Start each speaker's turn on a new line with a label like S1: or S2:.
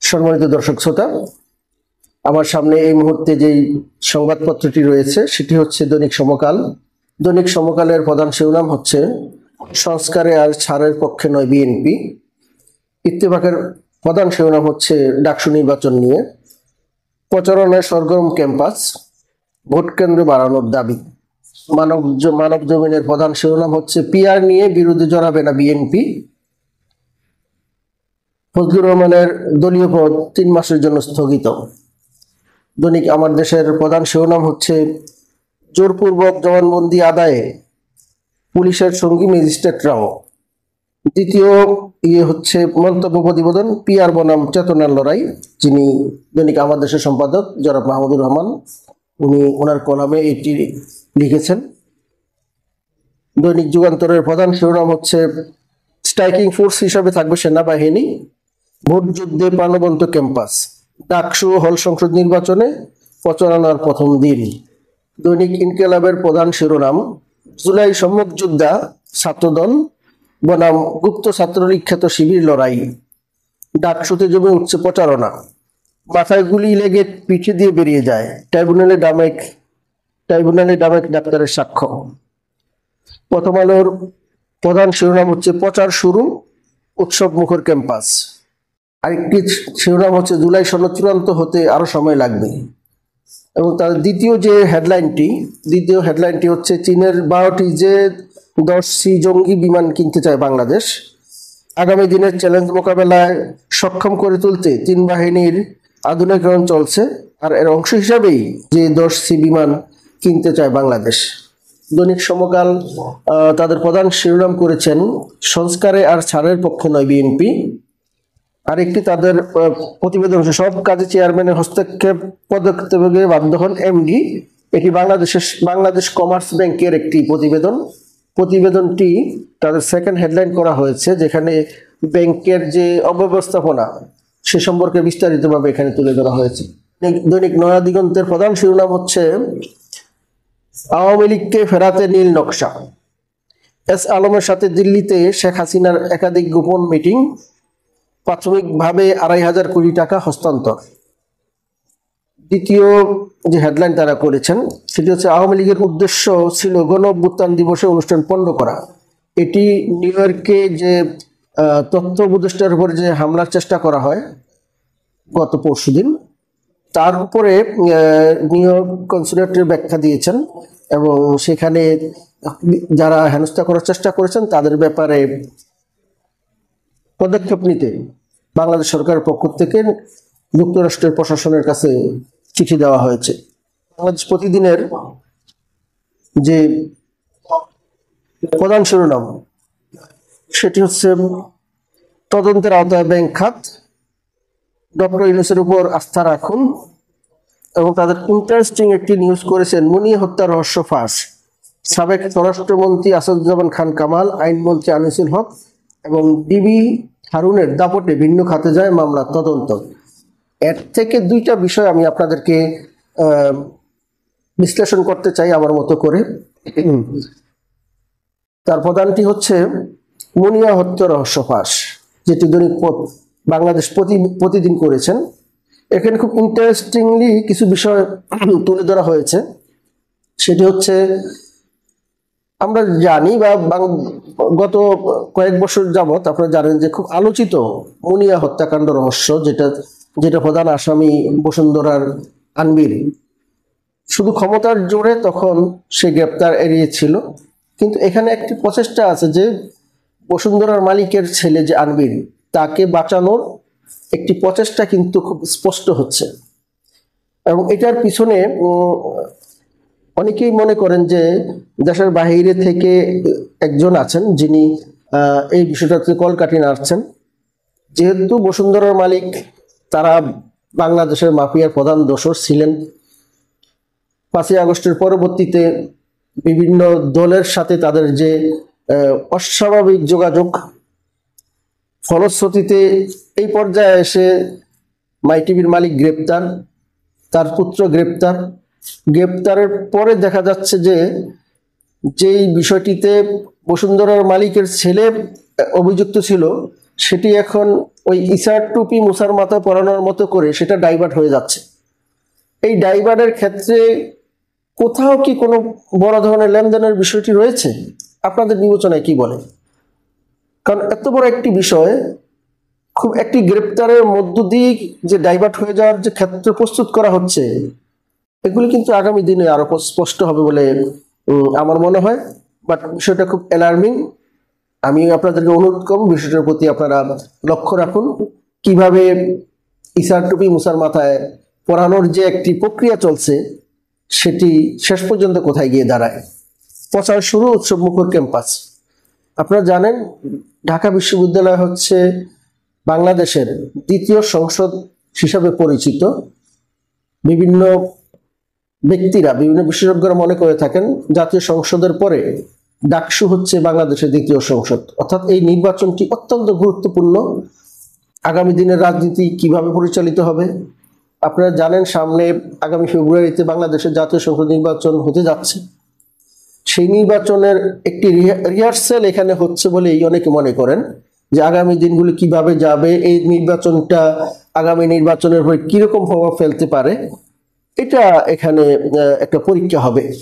S1: সম্মানিত দর্শক শ্রোতা, আমার সামনে এই মুহূর্তে যেই সংবাদপত্রটি রয়েছে সেটি হচ্ছে দৈনিক সমকাল। দৈনিক সমকালের প্রধান শিরোনাম হচ্ছে সংস্কারে আর ছাড়ের পক্ষে নয় বিএনপি। ইত্তেফাকের প্রধান শিরোনাম হচ্ছে ডাকসু নির্বাচন নিয়ে। প্রচারণায় সরগরম ক্যাম্পাস, ভোট কেন্দ্র বাড়ানোর দাবি। মানব জমিনের প্রধান শিরোনাম হচ্ছে পিআর নিয়ে বিরোধে জড়াবে না বিএনপি। ফজলুর রহমানের দলীয় পদ 3 মাসের জন্য স্থগিত। দৈনিক আমার দেশের প্রধান শিরোনাম হচ্ছে জোরপূর্বক জবানবন্দি আদায়ে পুলিশের সঙ্গী ম্যাজিস্ট্রেটরাও। দ্বিতীয় হচ্ছে মন্তব্য প্রতিবেদন পিআর বনাম চেতনার লড়াই, যিনি দৈনিক আমার দেশের সম্পাদক জনাব মাহমুদুর রহমান, উনি ওনার কলামে এটি লিখেছেন। দৈনিক যুগান্তরের প্রধান শিরোনাম হচ্ছে স্ট্রাইকিং ফোর্স হিসাবে থাকবে সেনাবাহিনী, ভোট যুদ্ধে প্রাণবন্ত ক্যাম্পাস, ডাকসু হল সংসদ নির্বাচনে প্রচারণার প্রথম দিন। দৈনিক ইনকিলাবের প্রধান শিরোনাম জুলাই সম্মুখ যোদ্ধা ছাত্রদল বনাম গুপ্ত ছাত্রলীগ খ্যাত শিবির লড়াই, ডাকসুতে জমে উঠছে প্রচারণা, মাথায় গুলি লেগে পিঠে দিয়ে বেরিয়ে যায়, ট্রাইব্যুনালে ডামেক ডাক্তারের সাক্ষ্য। প্রথম আলোর প্রধান শিরোনাম হচ্ছে প্রচার শুরু, উৎসব মুখর ক্যাম্পাস। আরেকটি শিরোনাম হচ্ছে জুলাই সনদ চূড়ান্ত হতে আরো সময় লাগবে। এবং তার দ্বিতীয় হেডলাইনটি হচ্ছে চীনের 12টি J-10C জঙ্গি বিমান কিনতে চায় বাংলাদেশ। আগামী দিনের চ্যালেঞ্জ মোকাবেলায় সক্ষম করে তুলতে 3 বাহিনীর আধুনিকরণ চলছে, আর এর অংশ হিসাবেই J-10C বিমান কিনতে চায় বাংলাদেশ। দৈনিক সমকাল তাদের প্রধান শিরোনাম করেছেন সংস্কারে আর ছাড়ের পক্ষে নয় বিএনপি। আরেকটি তাদের প্রতিবেদন হচ্ছে সব কাজে চেয়ারম্যানের হস্তক্ষেপ পদক্ষেপে বাধ্য হন এমডি। এটি বাংলাদেশ কমার্স ব্যাংকের একটি প্রতিবেদনটি তাদের সেকেন্ড হেডলাইন করা হয়েছে, যেখানে ব্যাংকের যে অব্যবস্থাপনা সে সম্পর্কে বিস্তারিতভাবে এখানে তুলে ধরা হয়েছে। দৈনিক নয়া দিগন্তের প্রধান শিরোনাম হচ্ছে আওয়ামী লীগকে ফেরাতে নীল নকশা, এস আলমের সাথে দিল্লিতে শেখ হাসিনার একাধিক গোপন মিটিং, প্রাথমিকভাবে 2,500 কোটি টাকা হস্তান্তর। দ্বিতীয় যে হেডলাইন তারা করেছেন সেটি হচ্ছে আওয়ামী লীগের উদ্দেশ্য ছিল গণ অভ্যুত্থান দিবসে অনুষ্ঠান পণ্ড করা। এটি নিউ ইয়র্কে যে তথ্য উপদেষ্টার উপর যে হামলার চেষ্টা করা হয় গত পরশুদিন, তার উপরে নিউ ইয়র্ক কনসুলেটের ব্যাখ্যা দিয়েছেন এবং সেখানে যারা হেনস্থা করার চেষ্টা করেছেন তাদের ব্যাপারে পদক্ষেপ নিতে বাংলাদেশ সরকারের পক্ষ থেকে যুক্তরাষ্ট্রের প্রশাসনের কাছে চিঠি দেওয়া হয়েছে। বাংলাদেশ প্রতিদিনের যে প্রধান শিরোনাম সেটি হচ্ছে তদন্তের আওতায় ব্যাংক খাত, ডক্টর ইউনূসের উপর আস্থা রাখুন। এবং তাদের ইন্টারেস্টিং একটি নিউজ করেছেন মুনিয়া হত্যা রহস্য ফাঁস, সাবেক স্বরাষ্ট্রমন্ত্রী আসাদুজ্জামান খান কামাল, আইনমন্ত্রী আনিসুল হক এবং ডিবি হারুনের দাপটে ভিন্ন খাতে যায় মামলার তদন্ত। এর থেকে 2টা বিষয় আমি আপনাদেরকে বিশ্লেষণ করতে চাই আমার মতো করে। তার প্রধানটি হচ্ছে মুনিয়া হত্যা রহস্য ফাঁস, যেটি দৈনিক বাংলাদেশ প্রতিদিন করেছেন। এখানে খুব ইন্টারেস্টিংলি কিছু বিষয় তুলে ধরা হয়েছে। সেটি হচ্ছে আমরা জানি বা গত কয়েক বছর যাবৎ আপনারা জানেন যে খুব আলোচিত মুনিয়া হত্যাকাণ্ড রহস্য, যেটা প্রধান আসামি বসুন্ধরার আনবির। শুধু ক্ষমতার জোরে তখন সে গ্রেপ্তার এড়িয়েছিল, কিন্তু এখানে একটি প্রচেষ্টা আছে যে বসুন্ধরার মালিকের ছেলে যে আনবির, তাকে বাঁচানোর একটি প্রচেষ্টা কিন্তু খুব স্পষ্ট হচ্ছে। এবং এটার পিছনে অনেকেই মনে করেন যে দেশের বাহিরে থেকে একজন আছেন যিনি এই বিষয়টাতে কলকাঠি নাড়ছেন। যেহেতু বসুন্ধরার মালিক তারা বাংলাদেশের মাফিয়ার প্রধান দোসর ছিলেন, 5ই আগস্টের পরবর্তীতে বিভিন্ন দলের সাথে তাদের যে অস্বাভাবিক যোগাযোগ, ফলশ্রুতিতে এই পর্যায়ে এসে মাইটিভির মালিক গ্রেপ্তার, তার পুত্র গ্রেপ্তারের পরে দেখা যাচ্ছে যে যেই বিষয়টিতে বসুন্ধরার মালিকের ছেলে অভিযুক্ত ছিল সেটি এখন ওই ইসার টুপি মুসার মাথায় পরানোর মতো করে সেটা ডাইভার্ট হয়ে যাচ্ছে। এই ডাইভার্টের ক্ষেত্রে কোথাও কি কোনো বড় ধরনের লেনদেনের বিষয়টি রয়েছে? আপনাদের বিবেচনায় কি বলে? কারণ এত বড় একটি বিষয় খুব একটি গ্রেপ্তারের মধ্য দিয়ে যে ডাইভার্ট হয়ে যাওয়ার যে ক্ষেত্র প্রস্তুত করা হচ্ছে, এগুলি কিন্তু আগামী দিনে আরো স্পষ্ট হবে বলে আমার মনে হয়। বাট বিষয়টা খুব অ্যালার্মিং। আমি আপনাদেরকে অনুরোধ করব বিষয়টার প্রতি আপনারা লক্ষ্য রাখুন, কিভাবে ইসার টুপি মুসার মাথায় পরানোর যে একটি প্রক্রিয়া চলছে সেটি শেষ পর্যন্ত কোথায় গিয়ে দাঁড়ায়। প্রচার শুরু, উৎসব মুখর ক্যাম্পাস। আপনারা জানেন ঢাকা বিশ্ববিদ্যালয় হচ্ছে বাংলাদেশের দ্বিতীয় সংসদ হিসাবে পরিচিত। বিভিন্ন ব্যক্তিরা, বিভিন্ন বিশেষজ্ঞরা মনে করে থাকেন জাতীয় সংসদের পরে ডাকসু হচ্ছে বাংলাদেশের দ্বিতীয় সংসদ। অর্থাৎ এই নির্বাচনটি অত্যন্ত গুরুত্বপূর্ণ। আগামী দিনের রাজনীতি কিভাবে পরিচালিত হবে আপনারা জানেন, সামনে আগামী ফেব্রুয়ারিতে বাংলাদেশের জাতীয় সংসদ নির্বাচন হতে যাচ্ছে। সেই নির্বাচনের একটি রিহার্সাল এখানে হচ্ছে বলেই অনেকে মনে করেন যে আগামী দিনগুলি কিভাবে যাবে, এই নির্বাচনটা আগামী নির্বাচনের হয়ে কিরকম প্রভাব ফেলতে পারে, এটা এখানে একটা পরীক্ষা হবে।